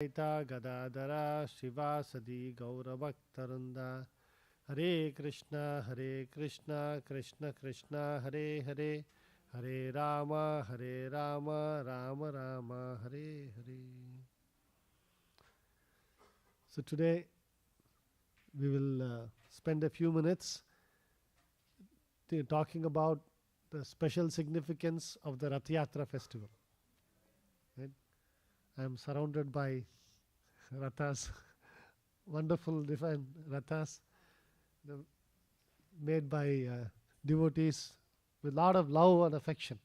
Ita Gadadara Shivasadi Gauravaktaranda Hare Krishna Krishna Krishna Hare Hare Hare Rama Rama Rama Hare Hare. So today we will spend a few minutes talking about the special significance of the Rath Yatra festival. Right? I am surrounded by rathas, wonderful different rathas made by devotees with a lot of love and affection.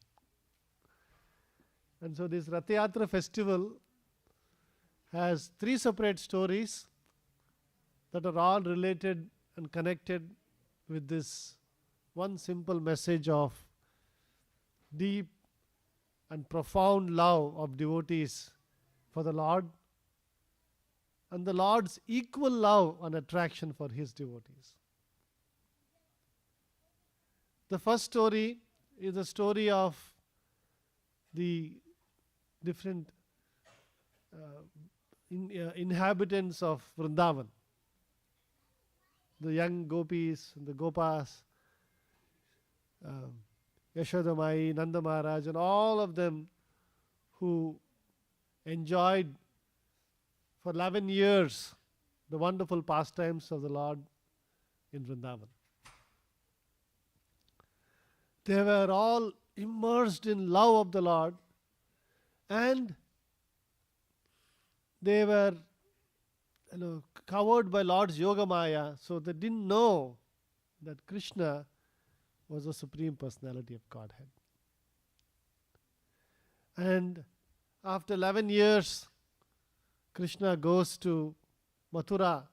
And so this Rath Yatra festival has three separate stories that are all related and connected with this one simple message of deep and profound love of devotees for the Lord and the Lord's equal love and attraction for His devotees. The first story is the story of the different inhabitants of Vrindavan, the young gopis and the gopas, Yashodamai, Nanda Maharaj, and all of them who enjoyed for 11 years the wonderful pastimes of the Lord in Vrindavan. They were all immersed in love of the Lord, and they were covered by Lord's Yoga Maya, so they didn't know that Krishna was the Supreme Personality of Godhead. And after 11 years, Krishna goes to Mathura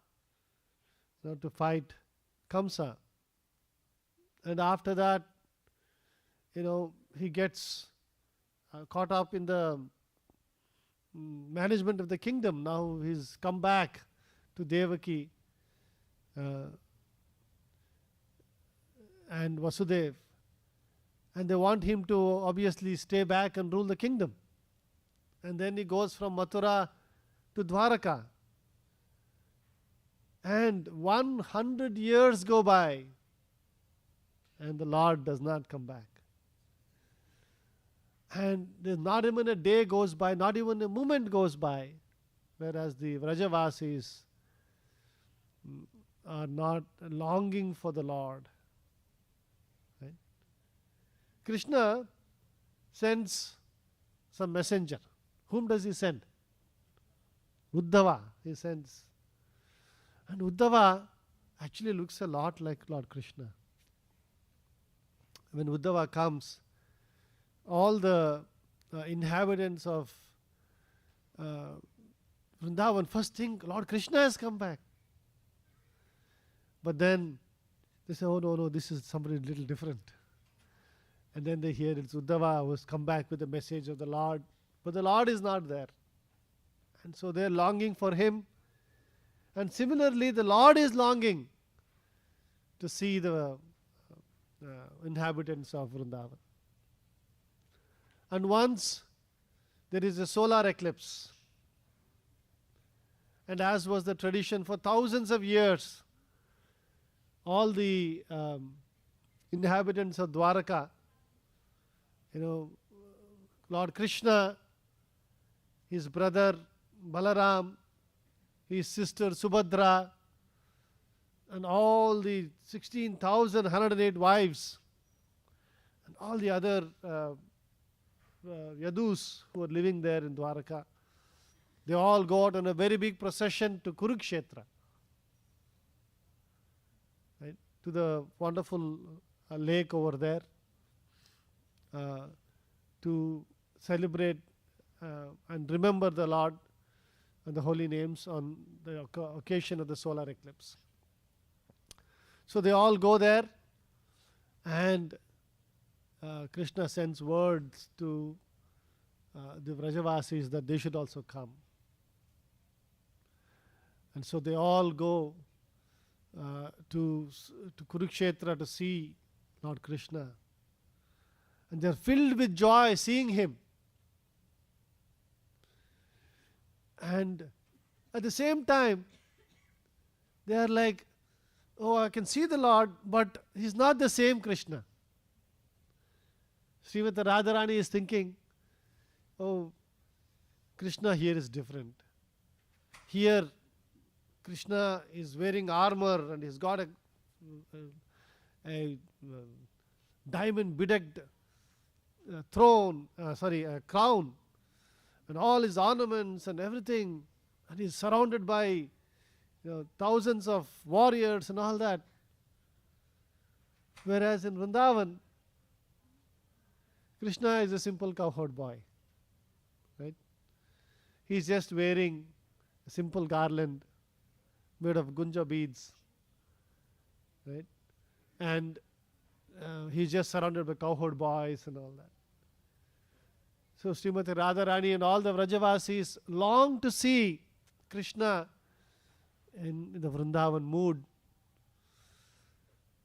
to fight Kamsa. And after that, he gets caught up in the management of the kingdom. Now he's come back to Devaki and Vasudev. And they want him to obviously stay back and rule the kingdom. And then he goes from Mathura to Dwaraka. And 100 years go by, and the Lord does not come back. And there's not even a day goes by, not even a moment goes by, whereas the Vrajavasis are not longing for the Lord. Right? Krishna sends some messenger. Whom does he send? Uddhava he sends. And Uddhava actually looks a lot like Lord Krishna. When Uddhava comes, all the inhabitants of Vrindavan first think Lord Krishna has come back. But then they say, oh no, this is somebody a little different. And then they hear it's Uddhava who has come back with the message of the Lord. But the Lord is not there. And so they are longing for Him. And similarly, the Lord is longing to see the inhabitants of Vrindavan. And once there is a solar eclipse. And as was the tradition for thousands of years, all the inhabitants of Dwaraka, Lord Krishna, his brother Balaram, his sister Subhadra, and all the 16,108 wives, and all the other Yadus who are living there in Dwaraka, they all go out on a very big procession to Kurukshetra, right, to the wonderful lake over there, to celebrate and remember the Lord and the holy names on the occasion of the solar eclipse. So they all go there, and Krishna sends words to the Vrajavasis that they should also come. And so they all go to Kurukshetra to see Lord Krishna. And they are filled with joy seeing Him. And at the same time, they are like, oh, I can see the Lord, but he's not the same Krishna. Srimati Radharani is thinking, oh, Krishna here is different. Here, Krishna is wearing armor and he's got a diamond bedecked crown, and all his ornaments and everything, and he's surrounded by thousands of warriors and all that. Whereas in Vrindavan, Krishna is a simple cowherd boy, right? He's just wearing a simple garland made of gunja beads, right? And he's just surrounded by cowherd boys and all that. So Srimati Radharani and all the Vrajavasis long to see Krishna in the Vrindavan mood.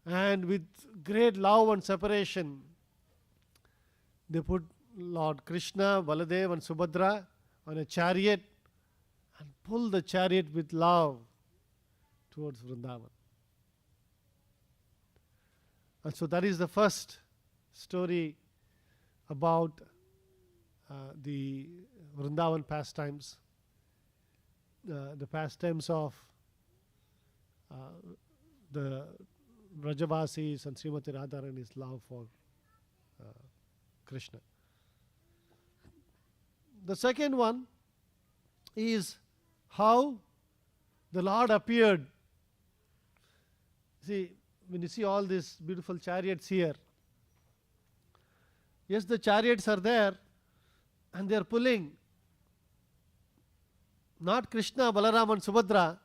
And with great love and separation, they put Lord Krishna, Baladev and Subhadra on a chariot and pull the chariot with love towards Vrindavan. And so that is the first story about the Vrindavan pastimes, the pastimes of the Vrajavasis and Srimati Radharani's love for Krishna. The second one is how the Lord appeared. See, when you see all these beautiful chariots here, yes, the chariots are there and they are pulling not Krishna, Balaram and Subhadra,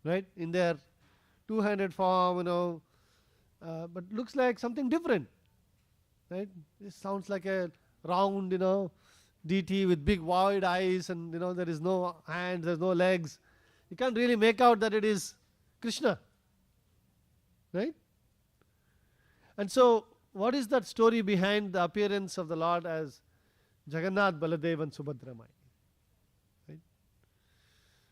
right, in their two-handed form, but looks like something different, right? This sounds like a round, deity with big wide eyes, and there is no hands, there is no legs. You can't really make out that it is Krishna, right? And so, what is that story behind the appearance of the Lord as Jagganath, Baladev and Subhadra? Right?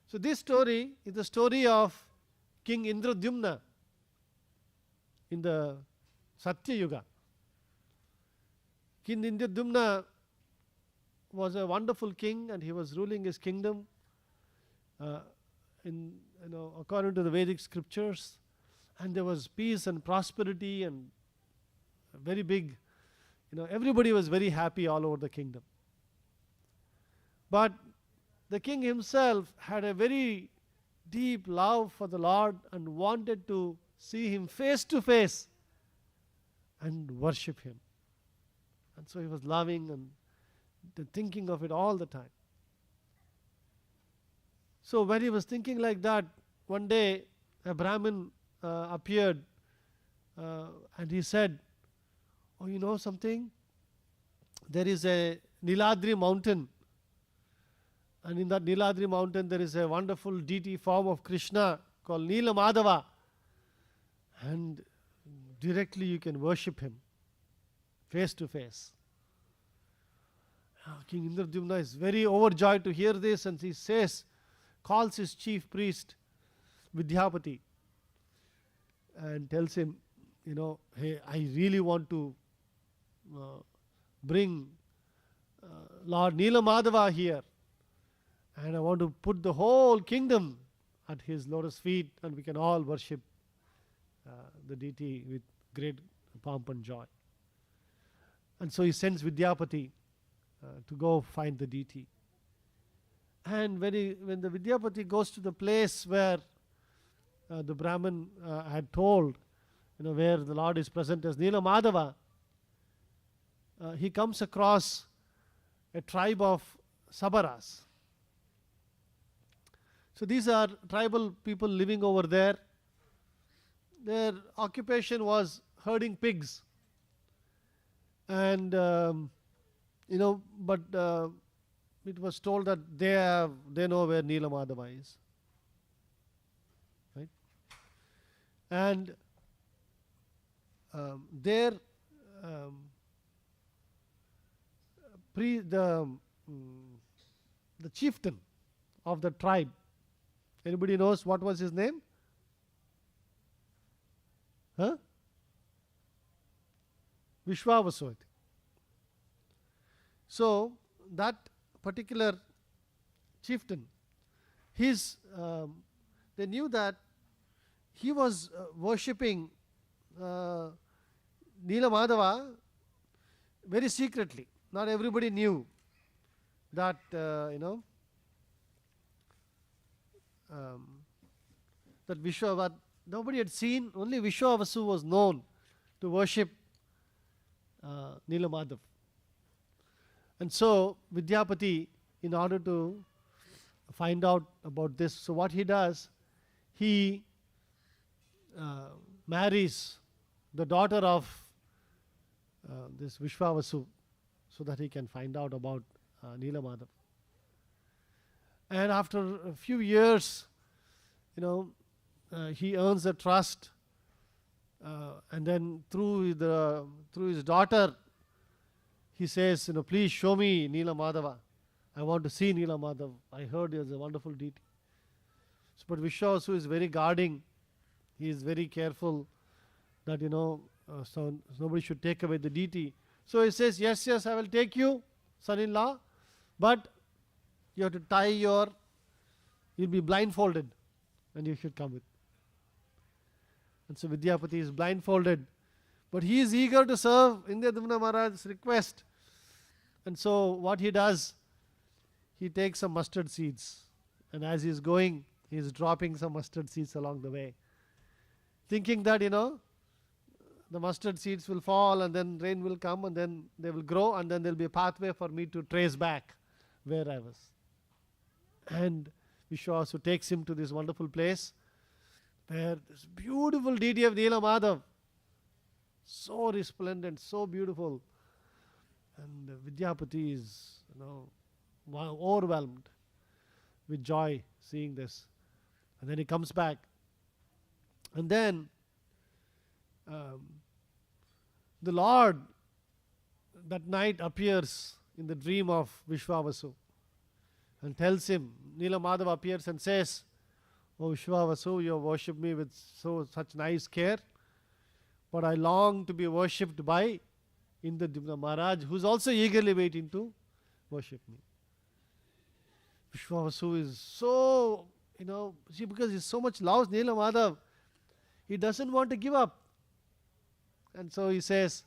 So this story is the story of King Indradyumna in the Satya Yuga. King Indradyumna was a wonderful king, and he was ruling his kingdom according to the Vedic scriptures, and there was peace and prosperity and very big, everybody was very happy all over the kingdom. But the king himself had a very deep love for the Lord and wanted to see him face to face and worship him. And so he was loving and thinking of it all the time. So when he was thinking like that, one day a Brahmin appeared and he said, oh, you know something? There is a Niladri mountain, and in that Niladri mountain there is a wonderful deity form of Krishna called Nila Madhava, and directly you can worship him face to face. King Indradyumna is very overjoyed to hear this, and he calls his chief priest Vidyapati and tells him, hey, I really want to bring Lord Nila Madhava here, and I want to put the whole kingdom at his lotus feet, and we can all worship the deity with great pomp and joy. And so he sends Vidyapati to go find the deity. And when the Vidyapati goes to the place where the Brahmin had told, where the Lord is present as Nila Madhava, he comes across a tribe of Sabaras. So these are tribal people living over there. Their occupation was herding pigs. And, but it was told that they know where Nila Madhava is. Right? And the chieftain of the tribe. Anybody knows what was his name? Huh? Vishwavasu, I think. So that particular chieftain, they knew that he was worshipping Neela Madhava very secretly. Not everybody knew that, that Vishwa, nobody had seen, only Vishwavasu was known to worship Neela Madhav. And so Vidyapati, in order to find out about this, so what he does, he marries the daughter of this Vishwavasu so that he can find out about Neela Madhav. And after a few years, he earns the trust, and then through his daughter, he says, please show me Neela Madhava. I want to see Neela Madhav. I heard he is a wonderful deity. So, but Vishwavasu is very guarding. He is very careful that, so nobody should take away the deity. So he says, yes, I will take you, son-in-law, but you have to you'll be blindfolded and you should come with. And so Vidyapati is blindfolded, but he is eager to serve Indradyumna Maharaj's request. And so what he does, he takes some mustard seeds, and as he is going, he is dropping some mustard seeds along the way, thinking that, the mustard seeds will fall and then rain will come and then they will grow and then there will be a pathway for me to trace back where I was. And Vishwavasu takes him to this wonderful place where this beautiful deity of Neela Madhav, so resplendent, so beautiful. And Vidyapati is, overwhelmed with joy seeing this. And then he comes back. And then the Lord that night appears in the dream of Vishwavasu and tells him, Neela Madhava appears and says, "Oh Vishwavasu, you have worshipped me with such nice care, but I long to be worshipped by Indradyumna Maharaj, who is also eagerly waiting to worship me." Vishwavasu is so, because he so much loves Neela Madhav, he doesn't want to give up. And so he says,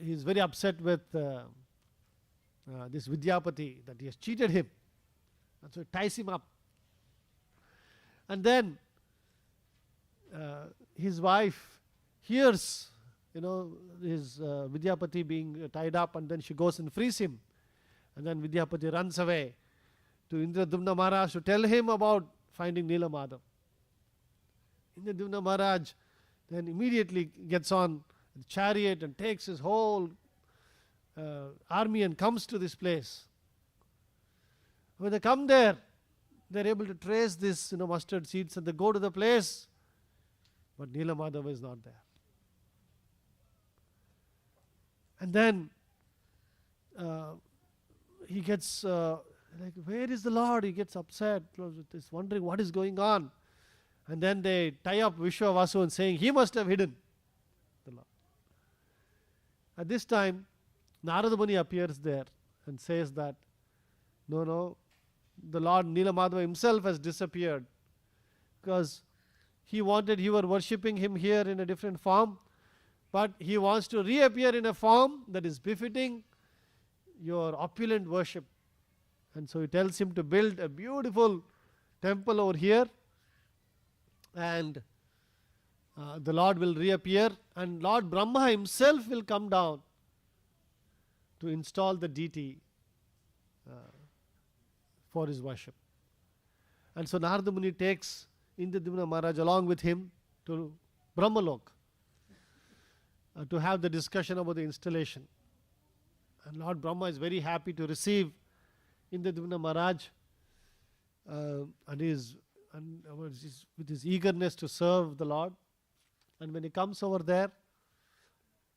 he is very upset with this Vidyapati that he has cheated him. And so he ties him up. And then his wife hears, his Vidyapati being tied up, and then she goes and frees him. And then Vidyapati runs away to Indradyumna Maharaj to tell him about finding Neela Madhav. Indradyumna Maharaj then immediately gets on the chariot and takes his whole army and comes to this place. When they come there, they're able to trace this mustard seeds, and they go to the place, but Neela Madhava is not there. And then he gets where is the Lord? He gets upset, is wondering what is going on. And then they tie up Vishwavasu and saying he must have hidden the Lord. At this time, Narada Muni appears there and says that no, the Lord Neela Madhava himself has disappeared, because you were worshipping him here in a different form, but he wants to reappear in a form that is befitting your opulent worship. And so he tells him to build a beautiful temple over here, and the Lord will reappear, and Lord Brahma himself will come down to install the deity for his worship. And so Narada Muni takes Indradyumna Maharaj along with him to Brahmalok to have the discussion about the installation. And Lord Brahma is very happy to receive Indradyumna Maharaj and with his eagerness to serve the Lord. And when he comes over there,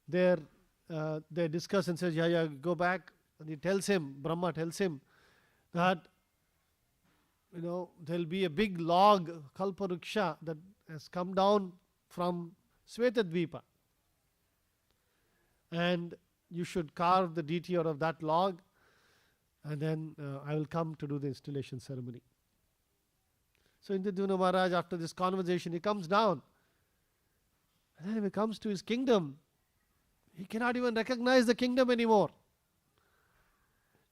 they discuss and says, yeah, go back. And he tells him, Brahma tells him that there'll be a big log, Kalparuksha, that has come down from Svetadvipa. And you should carve the deity out of that log, and then I will come to do the installation ceremony. So Indradyumna Maharaj, after this conversation, he comes down. And then when he comes to his kingdom, he cannot even recognize the kingdom anymore.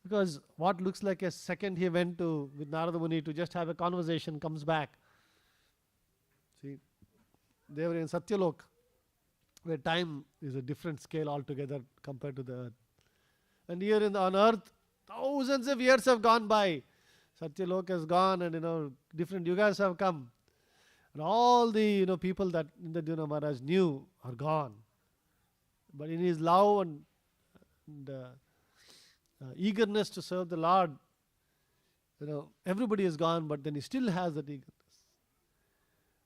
Because what looks like a second he went to with Narada Muni to just have a conversation comes back. See, they were in Satyalok, where time is a different scale altogether compared to the earth. And here on earth, thousands of years have gone by. Satyalok has gone, and different yugas have come. And all the people that Indradyumna Maharaj knew are gone. But in his love and eagerness to serve the Lord, everybody is gone, but then he still has that eagerness.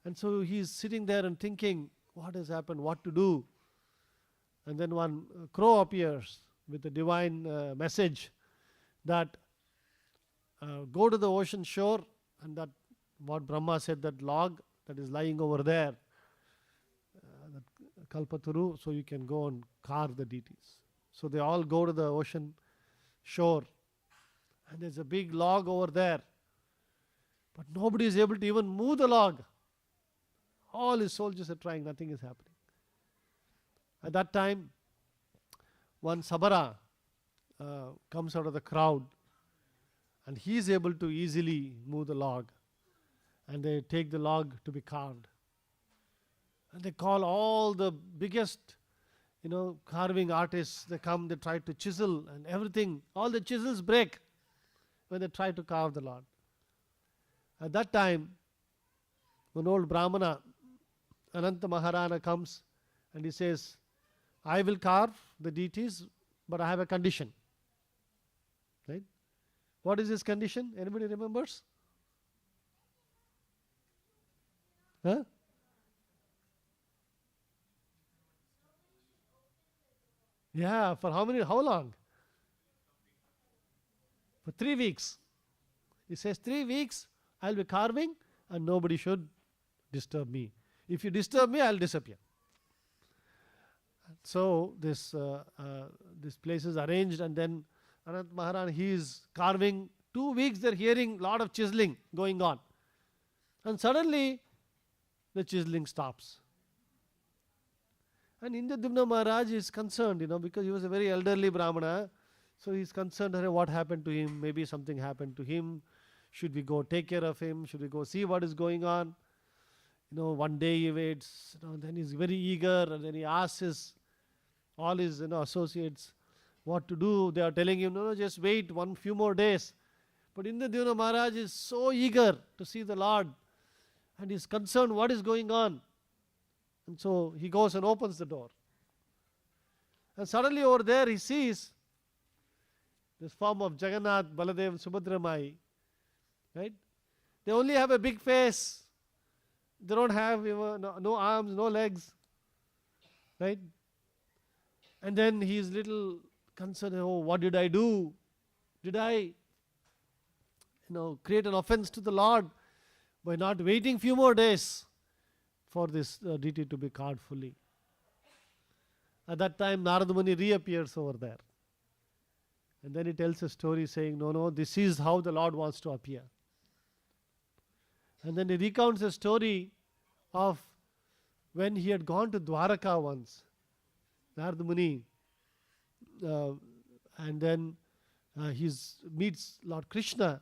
And so he is sitting there and thinking, what has happened, what to do? And then one crow appears with a divine message that go to the ocean shore, and that what Brahma said, that log that is lying over there, that Kalpaturu, so you can go and carve the deities. So they all go to the ocean shore, and there's a big log over there, but nobody is able to even move the log. All his soldiers are trying, nothing is happening. At that time, one Sabara comes out of the crowd, and he is able to easily move the log, and they take the log to be carved. And they call all the biggest carving artists. They come, they try to chisel, and everything, all the chisels break when they try to carve the Lord. At that time, one old Brahmana, Ananta Maharana, comes and he says, I will carve the deities, but I have a condition. Right? What is his condition? Anybody remembers? Huh? Yeah, for how long? For 3 weeks. He says 3 weeks I'll be carving and nobody should disturb me. If you disturb me, I'll disappear. So this place is arranged, and then Anant Maharana, he is carving. 2 weeks they're hearing a lot of chiseling going on. And suddenly the chiseling stops. And Indradyumna Maharaj is concerned, because he was a very elderly Brahmana. So he's concerned, what happened to him? Maybe something happened to him. Should we go take care of him? Should we go see what is going on? One day he waits, then he's very eager, and then he asks all his associates what to do. They are telling him, no, just wait few more days. But Indradyumna Maharaj is so eager to see the Lord, and he's concerned what is going on. And so he goes and opens the door. And suddenly over there he sees this form of Jagganath, Baladev, and Subhadra Mai. Right? They only have a big face. They don't have no arms, no legs. Right? And then he is little concerned, what did I do? Did I create an offense to the Lord by not waiting few more days for this deity to be carved fully? At that time, Narada Muni reappears over there. And then he tells a story saying, no, this is how the Lord wants to appear. And then he recounts a story of when he had gone to Dwaraka once, Narada Muni, and then he meets Lord Krishna.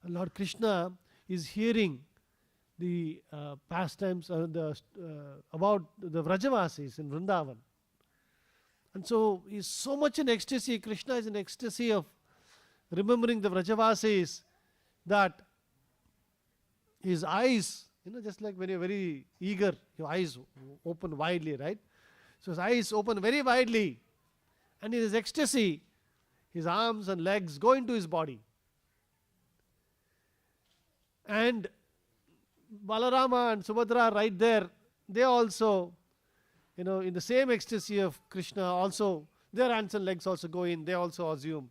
And Lord Krishna is hearing the pastimes about the Vrajavasis in Vrindavan. And so he's so much in ecstasy, Krishna is in ecstasy of remembering the Vrajavasis, that his eyes, just like when you're very eager, your eyes open widely, right? So his eyes open very widely, and in his ecstasy, his arms and legs go into his body. And Balarama and Subhadra right there, they also, in the same ecstasy of Krishna, also their hands and legs also go in, they also assume.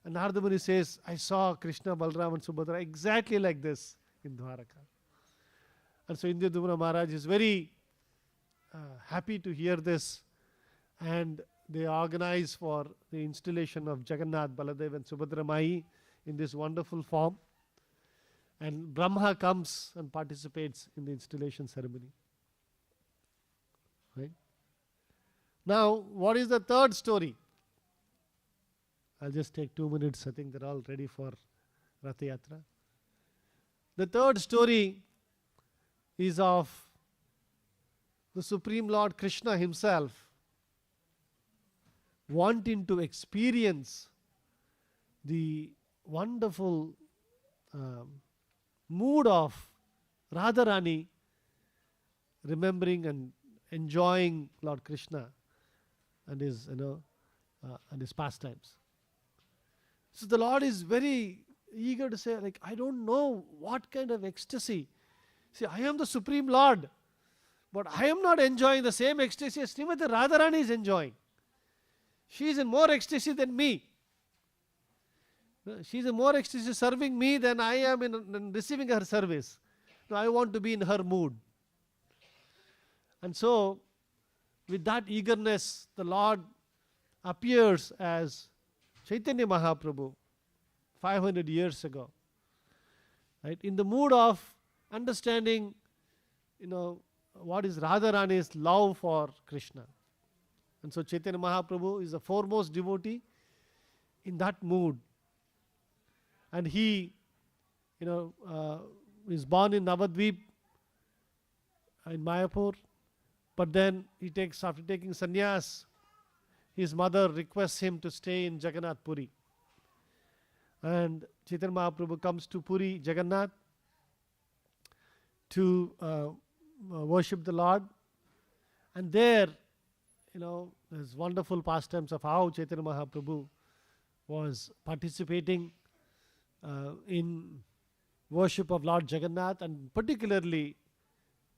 And Narada Muni says, I saw Krishna, Balram and Subhadra exactly like this in Dwaraka. And so Indradyumna Maharaj is very happy to hear this, and they organize for the installation of Jagannath, Baladev and Subhadra Mai in this wonderful form. And Brahma comes and participates in the installation ceremony. Right? Now, what is the third story? I'll just take 2 minutes. I think they're all ready for Rath Yatra. The third story is of the Supreme Lord Krishna himself wanting to experience the wonderful mood of Radharani, remembering and enjoying Lord Krishna and his, and his pastimes. So the Lord is very eager to say, like, I don't know what kind of ecstasy. See, I am the Supreme Lord, but I am not enjoying the same ecstasy as Srimati Radharani is enjoying. She is in more ecstasy than me. She is in more ecstasy serving me than I am in receiving her service. So I want to be in her mood. And so, with that eagerness, the Lord appears as Chaitanya Mahaprabhu 500 years ago. Right? In the mood of understanding, what is Radharani's love for Krishna. And so Chaitanya Mahaprabhu is the foremost devotee in that mood. And he, is born in Navadvip in Mayapur. But then after taking sannyas, his mother requests him to stay in Jagannath Puri. And Chaitanya Mahaprabhu comes to Puri, Jagannath, to worship the Lord. And there, there's wonderful pastimes of how Chaitanya Mahaprabhu was participating in worship of Lord Jagannath, and particularly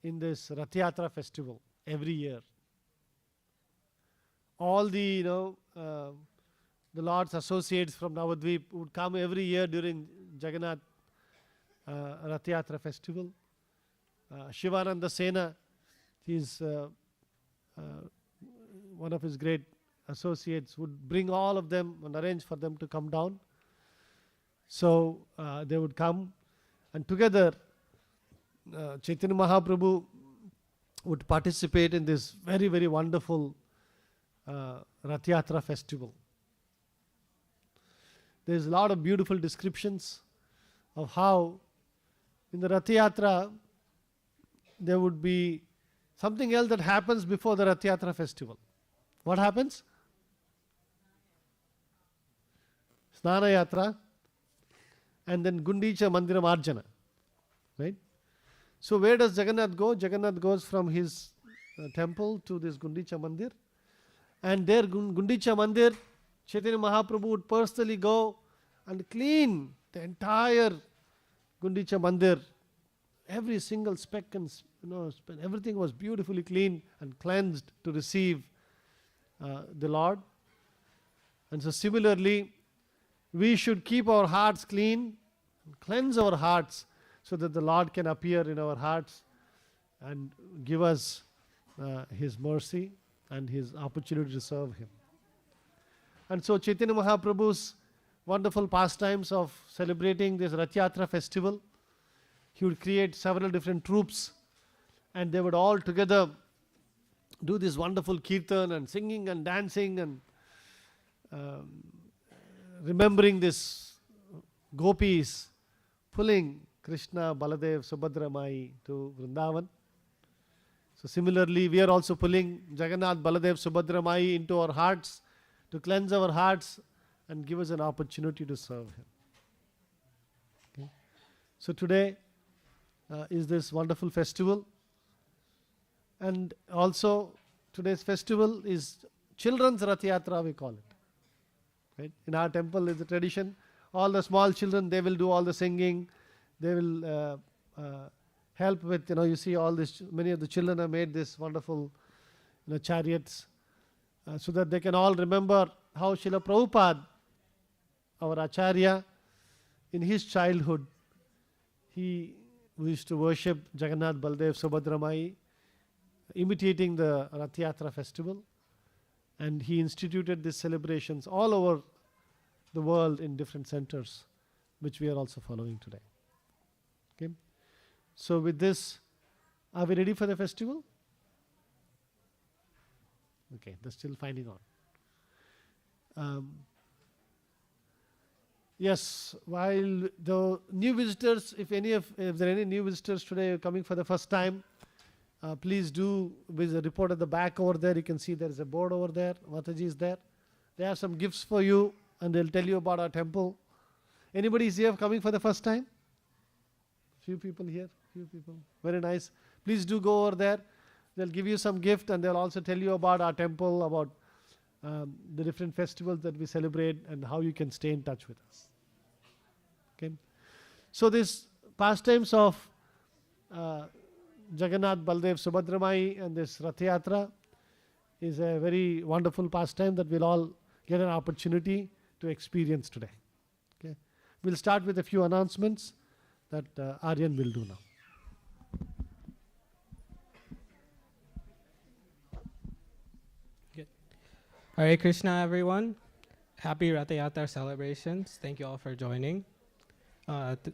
in this Rath Yatra festival every year. All the Lord's associates from Navadvip would come every year during Jagannath Rath Yatra festival. Shivananda Sena, he's one of his great associates, would bring all of them and arrange for them to come down. So they would come, and together Chaitanya Mahaprabhu would participate in this very, very wonderful Rath Yatra festival. There's a lot of beautiful descriptions of how in the Rath Yatra there would be something else that happens before the Rath Yatra festival. What happens? Snana Yatra and then Gundicha Mandira Marjana. Right? So where does Jagannath go? Jagannath goes from his temple to this Gundicha Mandir. And there Gundicha Mandir, Chaitanya Mahaprabhu would personally go and clean the entire Gundicha Mandir. Every single speck and everything was beautifully cleaned and cleansed to receive the Lord. And so similarly, we should keep our hearts clean, cleanse our hearts, so that the Lord can appear in our hearts and give us His mercy and His opportunity to serve Him. And so Chaitanya Mahaprabhu's wonderful pastimes of celebrating this Rath Yatra festival, he would create several different troops, and they would all together do this wonderful kirtan and singing and dancing and remembering this gopis pulling Krishna, Baladev, Subhadra Mai to Vrindavan. So similarly, we are also pulling Jagannath, Baladev, Subhadra Mai into our hearts to cleanse our hearts and give us an opportunity to serve Him. Okay. So today is this wonderful festival, and also today's festival is Children's Rath Yatra, we call it. Right? In our temple is the tradition. All the small children, they will do all the singing. They will help with, you see all this, many of the children have made this wonderful chariots so that they can all remember how Srila Prabhupada our Acharya, in his childhood, we used to worship Jagannath, Baldev, Subhadramai, imitating the Rath Yatra festival. And he instituted these celebrations all over the world in different centers, which we are also following today. Okay. So with this, are we ready for the festival? Okay, they're still finding on. Yes, while the new visitors, if there are any new visitors today coming for the first time, please do with a report at the back over there. You can see there is a board over there. Mataji is there. They have some gifts for you, and they'll tell you about our temple. Anybody is here coming for the first time? Few people here. Few people. Very nice. Please do go over there. They'll give you some gift, and they'll also tell you about our temple, about the different festivals that we celebrate, and how you can stay in touch with us. Okay. So this pastimes of Jagannath, Baldev, Subhadramai, and this Rath Yatra is a very wonderful pastime that we'll all get an opportunity to experience today. Okay. We'll start with a few announcements that Aryan will do now. Hare Krishna, everyone. Happy Rath Yatra celebrations. Thank you all for joining.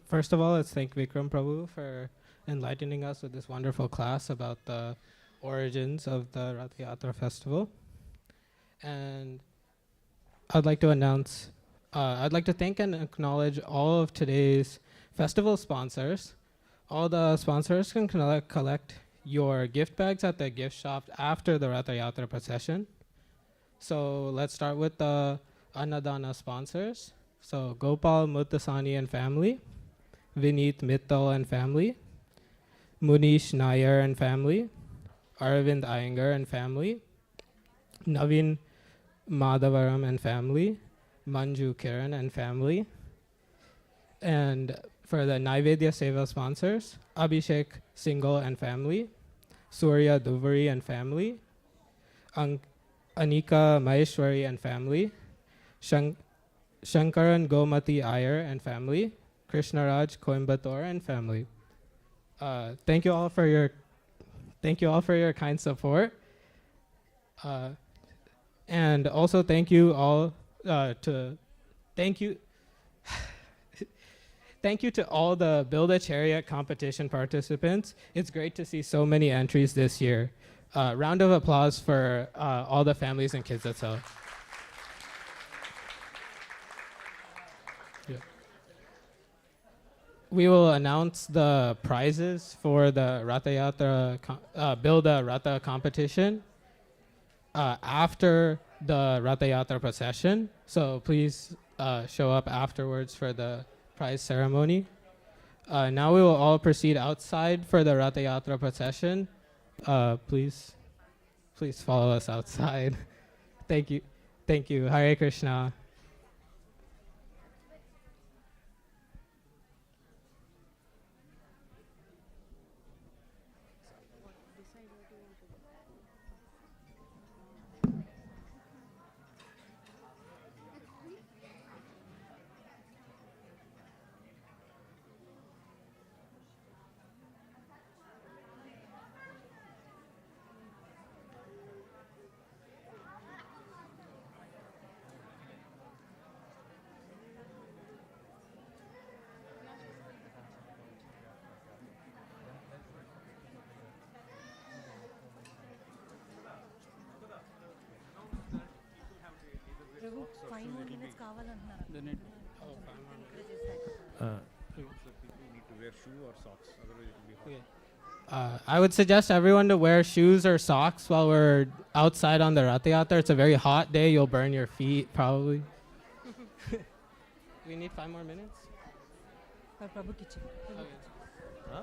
First of all, let's thank Vikram Prabhu for enlightening us with this wonderful class about the origins of the Rath Yatra festival. And I'd like to thank and acknowledge all of today's festival sponsors. All the sponsors can collect your gift bags at the gift shop after the Rath Yatra procession. So let's start with the Annadana sponsors. So Gopal Muttasani and family, Vineet Mittal and family, Munish Nair and family, Arvind Iyengar and family, Naveen Madhavaram and family, Manju Kiran and family. And for the Naivedya Seva sponsors, Abhishek Singhal and family, Surya Duvari and family, Anika Maheshwari and family, Shankaran Gomati Iyer and family, Krishnaraj Coimbatore and family. Thank you all for your kind support. And also thank you all thank you to all the Build a Chariot competition participants. It's great to see so many entries this year. Round of applause for all the families and kids that saw. Yeah. We will announce the prizes for the Ratha Yatra Build a Ratha competition after the Ratha Yatra procession. So please show up afterwards for the prize ceremony. Now we will all proceed outside for the Ratha Yatra procession. Please follow us outside. Thank you. Hare Krishna. I would suggest everyone to wear shoes or socks while we're outside on the Rath Yatra. It's a very hot day. You'll burn your feet, probably. We need 5 more minutes? Okay. Huh?